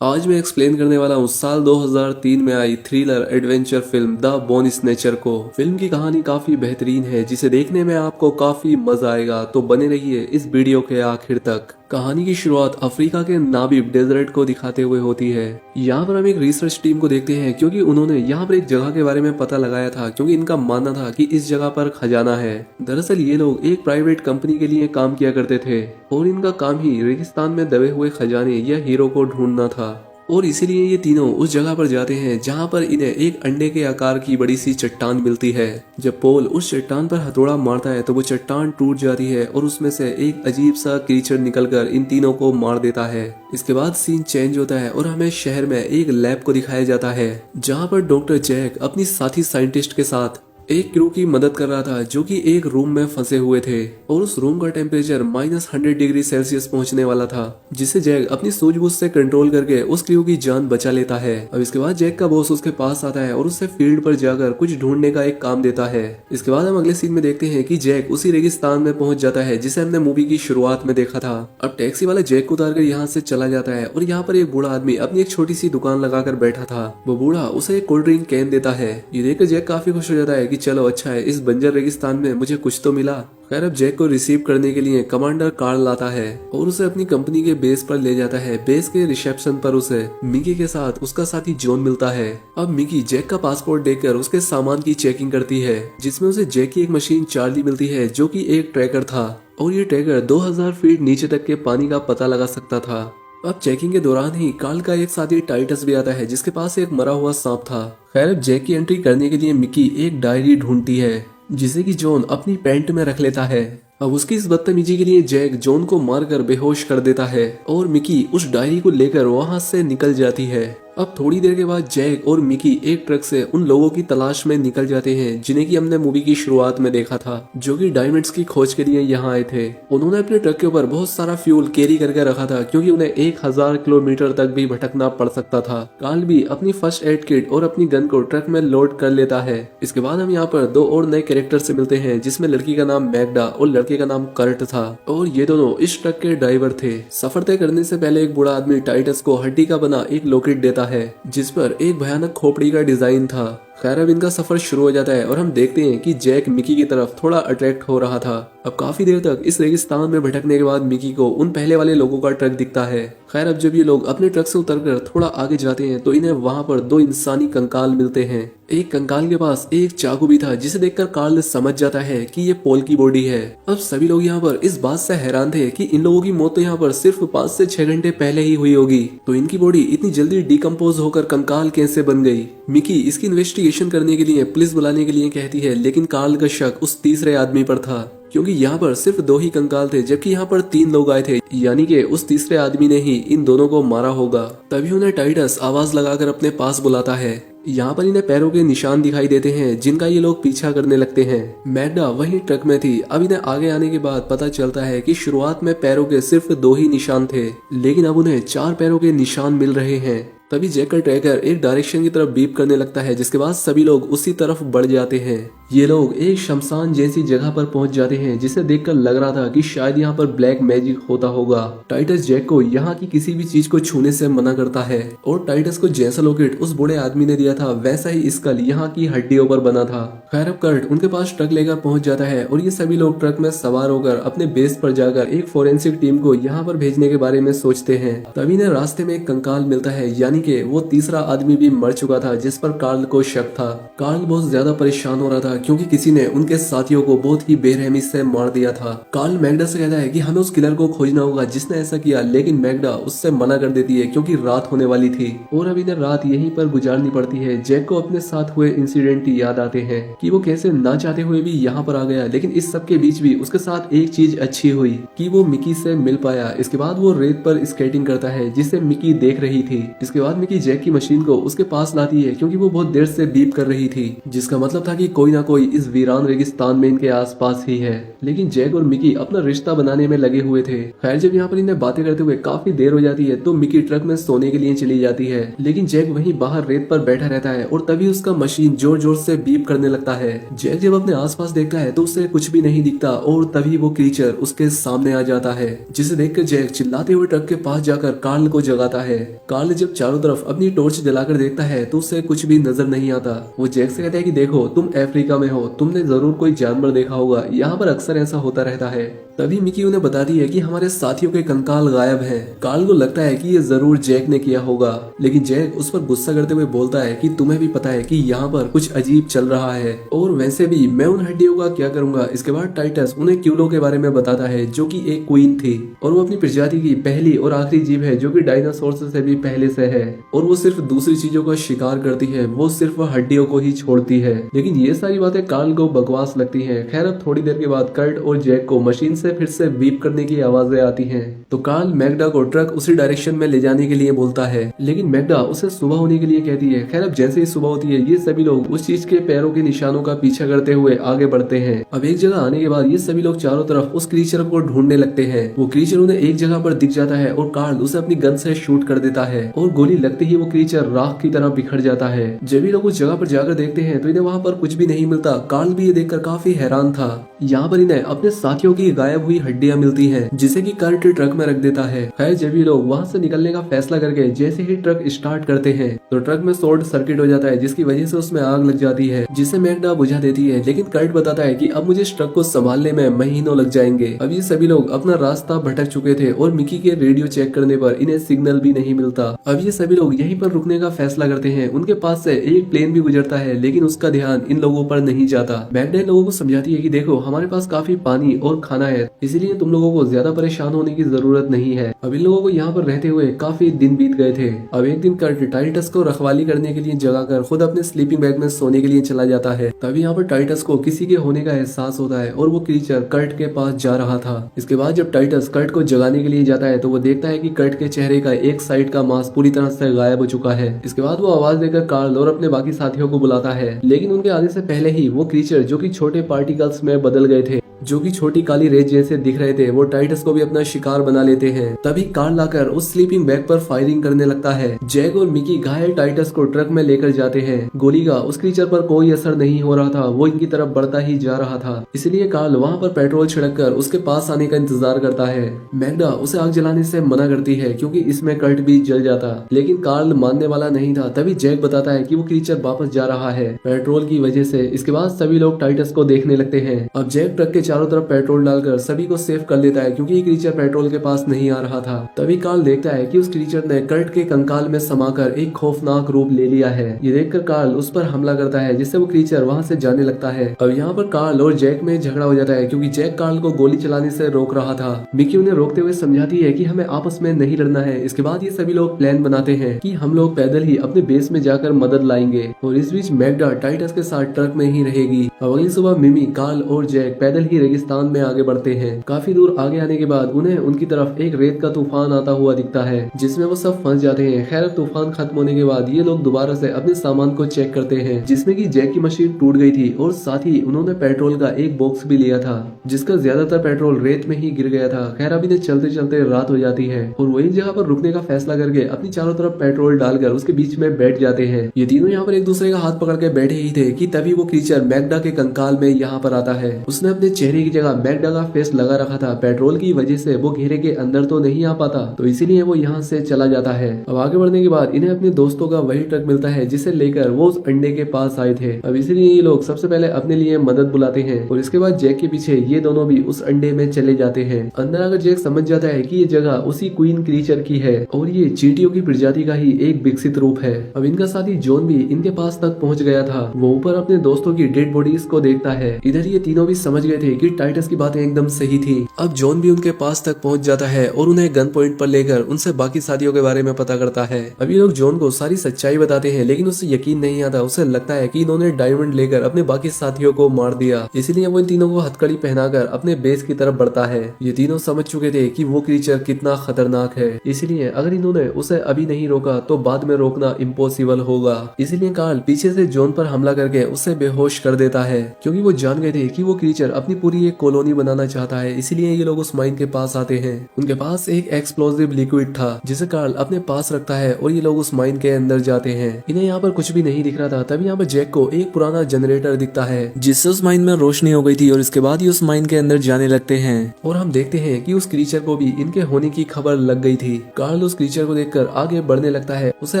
आज मैं एक्सप्लेन करने वाला हूँ साल 2003 में आई thriller adventure film the Bone Snatcher को। फिल्म की कहानी काफी बेहतरीन है जिसे देखने में आपको काफी मजा आएगा, तो बने रहिए इस वीडियो के आखिर तक। कहानी की शुरुआत अफ्रीका के नाबीब डेजर्ट को दिखाते हुए होती है। यहाँ पर हम एक रिसर्च टीम को देखते हैं क्योंकि उन्होंने यहाँ पर एक जगह के बारे में पता लगाया था, क्योंकि इनका मानना था कि इस जगह पर खजाना है। दरअसल ये लोग एक प्राइवेट कंपनी के लिए काम किया करते थे और इनका काम ही रेगिस्तान में दबे हुए खजाने या हीरो को ढूंढना था। और इसीलिए ये तीनों उस जगह पर जाते हैं जहाँ पर इन्हें एक अंडे के आकार की बड़ी सी चट्टान मिलती है। जब पोल उस चट्टान पर हथौड़ा मारता है तो वो चट्टान टूट जाती है और उसमें से एक अजीब सा क्रीचर निकलकर इन तीनों को मार देता है। इसके बाद सीन चेंज होता है और हमें शहर में एक लैब को दिखाया जाता है जहाँ पर डॉक्टर जैक अपनी साथी साइंटिस्ट के साथ एक क्रू की मदद कर रहा था जो कि एक रूम में फंसे हुए थे और उस रूम का टेम्परेचर -100 डिग्री सेल्सियस पहुंचने वाला था, जिसे जैक अपनी सूझबूझ से कंट्रोल करके उस क्रू की जान बचा लेता है। अब इसके बाद जैक का बॉस उसके पास आता है और उससे फील्ड पर जाकर कुछ ढूंढने का एक काम देता है। इसके बाद हम अगले सीन में देखते हैं कि जैक उसी रेगिस्तान में पहुंच जाता है जिसे हमने मूवी की शुरुआत में देखा था। अब टैक्सी वाला जैक को उतार कर यहाँ से चला जाता है और यहाँ पर एक बूढ़ा आदमी अपनी एक छोटी सी दुकान लगाकर बैठा था। वो बूढ़ा उसे एक कोल्ड ड्रिंक कैन देता है। ये देखकर जैक काफी खुश हो जाता है कि चलो अच्छा है, इस बंजर रेगिस्तान में मुझे कुछ तो मिला। खैर अब जैक को रिसीव करने के लिए कमांडर कार्ल लाता है और उसे अपनी कंपनी के बेस पर ले जाता है। बेस के रिसेप्शन पर उसे मिकी के साथ उसका साथी जॉन मिलता है। अब मिकी जैक का पासपोर्ट देखकर उसके सामान की चेकिंग करती है, जिसमें उसे जैक की एक मशीन चार्ली मिलती है जो कि एक ट्रैकर था और ये ट्रैकर 2000 फीट नीचे तक के पानी का पता लगा सकता था। अब चेकिंग के दौरान ही कार्ल का एक साथी टाइटस भी आता है जिसके पास एक मरा हुआ सांप था। खैर अब जैक की एंट्री करने के लिए मिकी एक डायरी ढूंढती है जिसे कि जॉन अपनी पैंट में रख लेता है। अब उसकी इस बदतमीजी के लिए जैक जॉन को मारकर बेहोश कर देता है और मिकी उस डायरी को लेकर वहां से निकल जाती है। अब थोड़ी देर के बाद जैक और मिकी एक ट्रक से उन लोगों की तलाश में निकल जाते हैं जिन्हें कि हमने मूवी की शुरुआत में देखा था, जो कि डायमंड्स की खोज के लिए यहाँ आए थे। उन्होंने अपने ट्रक के ऊपर बहुत सारा फ्यूल कैरी करके रखा था क्योंकि उन्हें 1000 किलोमीटर तक भी भटकना पड़ सकता था। कार्ल भी अपनी फर्स्ट एड किट और अपनी गन को ट्रक में लोड कर लेता है। इसके बाद हम यहाँ पर दो और नए कैरेक्टर से मिलते हैं, जिसमें लड़की का नाम मैग्डा और लड़के का नाम कर्ट था और ये दोनों इस ट्रक के ड्राइवर थे। सफर तय करने से पहले एक बूढ़ा आदमी टाइटस को हड्डी का बना एक लॉकेट देता है जिस पर एक भयानक खोपड़ी का डिजाइन था। खैर अब इनका सफर शुरू हो जाता है और हम देखते हैं कि जैक मिकी की तरफ थोड़ा अट्रैक्ट हो रहा था। अब काफी देर तक इस रेगिस्तान में भटकने के बाद मिकी को उन पहले वाले लोगों का ट्रक दिखता है। खैर अब जब ये लोग अपने ट्रक से उतरकर थोड़ा आगे जाते हैं तो इन्हें वहां पर दो इंसानी कंकाल मिलते हैं। एक कंकाल के पास एक चाकू भी था जिसे देखकर कार्ल समझ जाता है कि ये पोल की बॉडी है। अब सभी लोग यहाँ पर इस बात से हैरान थे कि इन लोगों की मौत तो यहाँ पर सिर्फ 5 से 6 घंटे पहले ही हुई होगी, तो इनकी बॉडी इतनी जल्दी डिकम्पोज होकर कंकाल कैसे बन गई। मिकी इसकी इन्वेस्टिगेशन करने के लिए पुलिस बुलाने के लिए कहती है, लेकिन कार्ल का शक उस तीसरे आदमी पर था क्योंकि यहाँ पर सिर्फ 2 ही कंकाल थे जबकि यहाँ पर 3 लोग आए थे, यानी कि उस तीसरे आदमी ने ही इन दोनों को मारा होगा। तभी उन्हें टाइटस आवाज लगाकर अपने पास बुलाता है। यहाँ पर इन्हें पैरों के निशान दिखाई देते हैं जिनका ये लोग पीछा करने लगते हैं। मैग्डा वही ट्रक में थी। अब इन्हें आगे आने के बाद पता चलता है कि शुरुआत में पैरों के सिर्फ 2 ही निशान थे, लेकिन अब उन्हें 4 पैरों के निशान मिल रहे हैं। तभी जैक का ट्रैकर एक डायरेक्शन की तरफ बीप करने लगता है, जिसके बाद सभी लोग उसी तरफ बढ़ जाते हैं। ये लोग एक शमशान जैसी जगह पर पहुंच जाते हैं जिसे देखकर लग रहा था कि शायद यहाँ पर ब्लैक मैजिक होता होगा। टाइटस जैक को यहाँ की किसी भी चीज को छूने से मना करता है और टाइटस को जैसा लॉकेट उस बूढ़े आदमी ने दिया था वैसा ही स्कल यहाँ की हड्डियों पर बना था। खैर अब कर्ट उनके पास ट्रक लेकर पहुंच जाता है और ये सभी लोग ट्रक में सवार होकर अपने बेस पर जाकर एक फोरेंसिक टीम को यहाँ पर भेजने के बारे में सोचते हैं। तभी ने रास्ते में एक कंकाल मिलता है, यानी कि वो तीसरा आदमी भी मर चुका था जिस पर कार्ल को शक था। कार्ल बहुत ज्यादा परेशान हो रहा था क्योंकि किसी ने उनके साथियों को बहुत ही बेरहमी से मार दिया था। कार्ल मैग्डा से कहता है कि हमें उस किलर को खोजना होगा जिसने ऐसा किया, लेकिन मैग्डा उससे मना कर देती है क्योंकि रात होने वाली थी और अब इन्हें रात यहीं पर गुजारनी पड़ती है। जैक को अपने साथ हुए इंसिडेंट याद आते हैं कि वो कैसे ना चाहते हुए भी यहाँ पर आ गया, लेकिन इस सब के बीच भी उसके साथ एक चीज अच्छी हुई कि वो मिकी से मिल पाया। इसके बाद वो रेत पर स्केटिंग करता है जिसे मिकी देख रही थी। इसके बाद बाद मिकी जैक की मशीन को उसके पास लाती है क्योंकि वो बहुत देर से बीप कर रही थी, जिसका मतलब था कि कोई ना कोई इस वीरान रेगिस्तान में इनके आसपास ही है। लेकिन जैक और मिकी अपना रिश्ता बनाने में लगे हुए थे। खैर जब यहाँ पर इन्हें बातें करते हुए काफी देर हो जाती है तो मिकी ट्रक में सोने के लिए चली जाती है, लेकिन जैक वहीं बाहर रेत पर बैठा रहता है और तभी उसका मशीन जोर जोर से बीप करने लगता है। जैक जब अपने आसपास देखता है तो उसे कुछ भी नहीं दिखता और तभी वो क्रीचर उसके सामने आ जाता है, जिसे देखकर जैक चिल्लाते हुए ट्रक के पास जाकर कार्ल को जगाता है। कार्ल जब चारों तरफ अपनी टॉर्च जलाकर देखता है तो उसे कुछ भी नजर नहीं आता। वो जैक से कहता है कि देखो तुम अफ्रीका में हो, तुमने जरूर कोई जानवर देखा होगा, यहाँ पर अक्सर ऐसा होता रहता है। तभी मिकी उन्हें बताती है कि हमारे साथियों के कंकाल गायब हैं। कार्ल को लगता है कि ये जरूर जैक ने किया होगा, लेकिन जैक उस पर गुस्सा करते हुए बोलता है कि तुम्हें भी पता है कि यहाँ पर कुछ अजीब चल रहा है और वैसे भी मैं उन हड्डियों का क्या करूंगा। इसके बाद टाइटस उन्हें क्यूलो के बारे में बताता है जो कि एक क्वीन थी और वो अपनी प्रजाति की पहली और आखिरी जीव है जो कि डायनासोर से भी पहले से है और वो सिर्फ दूसरी चीजों का शिकार करती है, वो सिर्फ हड्डियों को ही छोड़ती है। लेकिन ये सारी बातें कार्ल को बकवास लगती है। खैर अब थोड़ी देर के बाद कर्ट और जैक को मशीन से फिर से बीप करने की आवाजें आती हैं, तो कार्ल मैग्डा को ट्रक उसी डायरेक्शन में ले जाने के लिए बोलता है, लेकिन मैग्डा उसे सुबह होने के लिए कहती है। खैर अब जैसे ही सुबह होती है ये सभी लोग उस चीज के पैरों के निशानों का पीछा करते हुए आगे बढ़ते हैं। अब एक जगह आने के बाद ये सभी लोग चारों तरफ उस क्रीचर को ढूंढने लगते हैं। वो क्रीचर उन्हें एक जगह पर दिख जाता है और कार्ल उसे अपनी गन से शूट कर देता है और गोली लगते ही वो क्रीचर राख की तरह बिखर जाता है। जब भी लोग उस जगह पर जाकर देखते हैं तो इन्हें वहाँ पर कुछ भी नहीं मिलता। कार्ल भी ये देखकर काफी हैरान था। यहाँ पर इन्हें अपने साथियों की गायब हुई हड्डियां मिलती हैं, जिसे कि कर्ट ट्रक में रख देता है। खैर जब भी लोग वहाँ से निकलने का फैसला करके जैसे ही ट्रक स्टार्ट करते हैं तो ट्रक में शॉर्ट सर्किट हो जाता है, जिसकी वजह से उसमें आग लग जाती है, जिसे मैग्डा बुझा देती है। लेकिन कर्ट बताता है कि अब मुझे इस ट्रक को संभालने में महीनों लग जाएंगे। अब ये सभी लोग अपना रास्ता भटक चुके थे और मिकी के रेडियो चेक करने पर इन्हें सिग्नल भी नहीं मिलता। अब ये सभी लोग यहीं पर रुकने का फैसला करते हैं। उनके पास से एक प्लेन भी गुजरता है, लेकिन उसका ध्यान इन लोगों पर नहीं जाता। मैग्डा लोगों को समझाती है कि देखो हमारे पास काफी पानी और खाना है, इसीलिए तुम लोगों को ज्यादा परेशान होने की जरूरत नहीं है। अब इन लोगों को यहाँ पर रहते हुए काफी दिन बीत गए थे। अब एक दिन कर्ट टाइटस को रखवाली करने के लिए जगाकर खुद अपने स्लीपिंग बैग में सोने के लिए चला जाता है। तभी यहाँ पर टाइटस को किसी के होने का एहसास होता है और वो क्रीचर कर्ट के पास जा रहा था। इसके बाद जब टाइटस कर्ट को जगाने के लिए जाता है तो वो देखता है कि कर्ट के चेहरे का एक साइड का मांस पूरी तरह से गायब हो चुका है। इसके बाद वो आवाज देकर कार्ल और अपने बाकी साथियों को बुलाता है, लेकिन उनके आने से पहले ही वो क्रीचर जो कि छोटे पार्टिकल्स में बदल गए थे, जो कि छोटी काली रेत जैसे दिख रहे थे, वो टाइटस को भी अपना शिकार बना लेते हैं। तभी कार्ल आकर उस स्लीपिंग बैग पर फायरिंग करने लगता है। जैक और मिकी घायल टाइटस को ट्रक में लेकर जाते हैं। गोली का उस क्रीचर पर कोई असर नहीं हो रहा था, वो इनकी तरफ बढ़ता ही जा रहा था। इसलिए कार्ल वहाँ पर पेट्रोल छिड़क कर उसके पास आने का इंतजार करता है। मैग्डा उसे आग जलाने से मना करती है क्योंकि इसमें कर्ट भी जल जाता, लेकिन कार्ल मानने वाला नहीं था। तभी जैक बताता है कि वो क्रीचर वापस जा रहा है पेट्रोल की वजह से। इसके बाद सभी लोग टाइटस को देखने लगते हैं। अब जैक ट्रक के चारों तरफ पेट्रोल डालकर सभी को सेव कर लेता है क्योंकि क्रीचर पेट्रोल के पास नहीं आ रहा था। तभी कार्ल देखता है कि उस क्रीचर ने कर्ट के कंकाल में समाकर एक खौफनाक रूप ले लिया है। ये देखकर कार्ल उस पर हमला करता है, जिससे वो क्रीचर वहां से जाने लगता है। अब यहाँ पर कार्ल और जैक में झगड़ा हो जाता है क्योंकि जैक कार्ल को गोली चलाने से रोक रहा था। मिकी उन्हें रोकते हुए समझाती है कि हमें आपस में नहीं लड़ना है। इसके बाद ये सभी लोग प्लान बनाते हैं कि हम लोग पैदल ही अपने बेस में जाकर मदद लाएंगे और इस बीच मैग्डा टाइटस के साथ ट्रक में ही रहेगी। अगली सुबह मिमी, कार्ल और जैक पैदल ही रेगिस्तान में आगे बढ़ते हैं। काफी दूर आगे आने के बाद उन्हें उनकी तरफ एक रेत का तूफान आता हुआ दिखता है, जिसमें वो सब फंस जाते हैं। खैर तूफान खत्म होने के बाद ये लोग दोबारा से अपने सामान को चेक करते हैं, जिसमें कि जैक की मशीन टूट गई थी और साथ ही उन्होंने पेट्रोल का एक बॉक्स भी लिया था, जिसका ज्यादातर पेट्रोल रेत में ही गिर गया था। खैर अब इन्हें चलते चलते रात हो जाती है और वही जगह पर रुकने का फैसला करके अपनी चारों तरफ पेट्रोल डालकर उसके बीच में बैठ जाते हैं। ये तीनों यहाँ पर एक दूसरे का हाथ पकड़ के बैठे ही थे कि तभी वो क्रीचर मैग्डा के कंकाल में यहाँ पर आता है। उसने अपने चेहरे की जगह मैग्डा का फेस लगा रखा था। पेट्रोल की वजह से वो घेरे के अंदर तो नहीं आ पाता, तो इसीलिए वो यहाँ से चला जाता है। अब आगे बढ़ने के बाद इन्हें अपने दोस्तों का वही ट्रक मिलता है जिसे लेकर वो उस अंडे के पास आए थे। अब इसीलिए ये लोग सबसे पहले अपने लिए मदद बुलाते हैं और इसके बाद जैक के पीछे ये दोनों भी उस अंडे में चले जाते हैं। अंदर आकर जैक समझ जाता है कि ये जगह उसी क्वीन क्रीचर की है और ये चींटियों की प्रजाति का ही एक विकसित रूप है। अब इनका साथी जॉन भी इनके पास तक पहुँच गया था। वो ऊपर अपने दोस्तों की डेड बॉडीज को देखता है। इधर ये तीनों भी समझ गए थे कि टाइटस की बातें एकदम सही थी। अब जॉन भी उनके पास तक पहुंच जाता है और उन्हें गन पॉइंट पर लेकर उनसे बाकी साथियों के बारे में पता करता है। अब ये लोग जॉन को सारी सच्चाई बताते हैं, लेकिन उसे यकीन नहीं आता। उसे लगता है कि इन्होंने डायमंड लेकर अपने बाकी साथियों को मार दिया, इसीलिए वो इन तीनों को हथकड़ी पहनाकर अपने बेस की तरफ बढ़ता है। ये तीनों समझ चुके थे कि वो क्रीचर कितना खतरनाक है, इसलिए अगर इन्होंने उसे अभी नहीं रोका तो बाद में रोकना इम्पॉसिबल होगा। इसीलिए कार्ल पीछे से जॉन पर हमला करके उसे बेहोश कर देता है, क्योंकि वो जान गए थे कि वो क्रीचर अपनी पूरी एक कॉलोनी बनाना चाहता है। इसीलिए ये लोग उस माइन के पास आते हैं। उनके पास एक एक्सप्लोसिव लिक्विड था जिसे कार्ल अपने पास रखता है और ये लोग उस माइन के अंदर जाते हैं। इन्हें यहाँ पर कुछ भी नहीं दिख रहा था। तभी यहाँ पर जैक को एक पुराना जनरेटर दिखता है जिससे उस माइन में रोशनी हो गई थी, और इसके बाद ही उस माइन के अंदर जाने लगते हैं और हम देखते हैं कि उस क्रीचर को भी इनके होने की खबर लग गई थी। कार्ल उस क्रीचर को देखकर आगे बढ़ने लगता है। उसे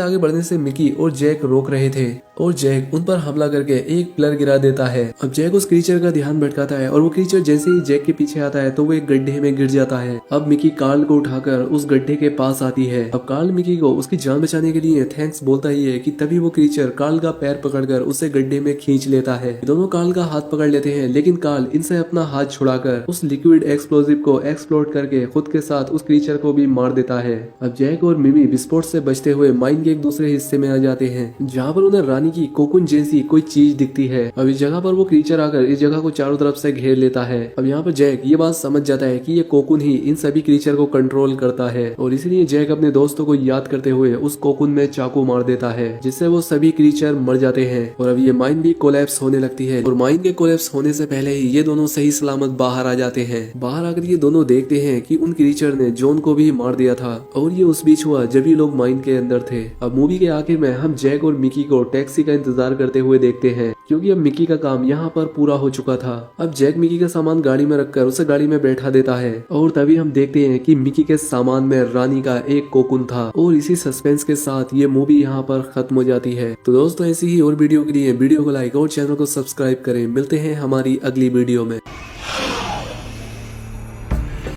आगे बढ़ने से मिकी और जैक रोक रहे थे और जैक उन पर हमला करके एक पिलर गिरा देता है। अब जैक उस क्रीचर का ध्यान भटकाता है और वो क्रीचर जैसे ही जैक के पीछे आता है तो वो एक गड्ढे में गिर जाता है। अब मिकी कार्ल को उठाकर उस गड्ढे के पास आती है। अब कार्ल मिकी को उसकी जान बचाने के लिए थैंक्स बोलता ही है कि तभी वो क्रीचर कार्ल का पैर पकड़कर उसे गड्ढे में खींच लेता है। दोनों कार्ल का हाथ पकड़ लेते हैं, लेकिन कार्ल इनसे अपना हाथ छुड़ाकर उस लिक्विड एक्सप्लोजिव को एक्सप्लोड करके खुद के साथ उस क्रीचर को भी मार देता है। अब जैक और मिमी विस्फोट से बचते हुए माइन के एक दूसरे हिस्से में आ जाते हैं, जहाँ पर उन्हें रानी की कोकुन जैसी कोई चीज दिखती है। अब इस जगह पर वो क्रीचर आकर इस जगह को चारों तरफ से घेर लेता है। अब यहाँ पर जैक ये बात समझ जाता है कि ये कोकुन ही इन सभी क्रीचर को कंट्रोल करता है, और इसलिए जैक अपने दोस्तों को याद करते हुए उस कोकुन में चाकू मार देता है, जिससे वो सभी क्रीचर मर जाते हैं। और अब ये माइन भी कोलैप्स होने लगती है, और माइन के कोलैप्स होने से पहले ही ये दोनों सही सलामत बाहर आ जाते हैं। बाहर आकर ये दोनों देखते हैं कि उन क्रीचर ने जॉन को भी मार दिया था, और ये उस बीच हुआ जब ये लोग माइन के अंदर थे। अब मूवी के आखिर में हम जैक और मिकी को टैक्सी का इंतजार करते हुए देखते हैं, क्योंकि अब मिकी का काम यहाँ पर पूरा हो चुका था। अब जैक मिकी का सामान गाड़ी में रखकर उसे गाड़ी में बैठा देता है, और तभी हम देखते हैं कि मिकी के सामान में रानी का एक कोकुन था। और इसी सस्पेंस के साथ ये मूवी यहाँ पर खत्म हो जाती है। तो दोस्तों ऐसी ही और वीडियो के लिए वीडियो को लाइक और चैनल को सब्सक्राइब करें। मिलते हैं हमारी अगली वीडियो में।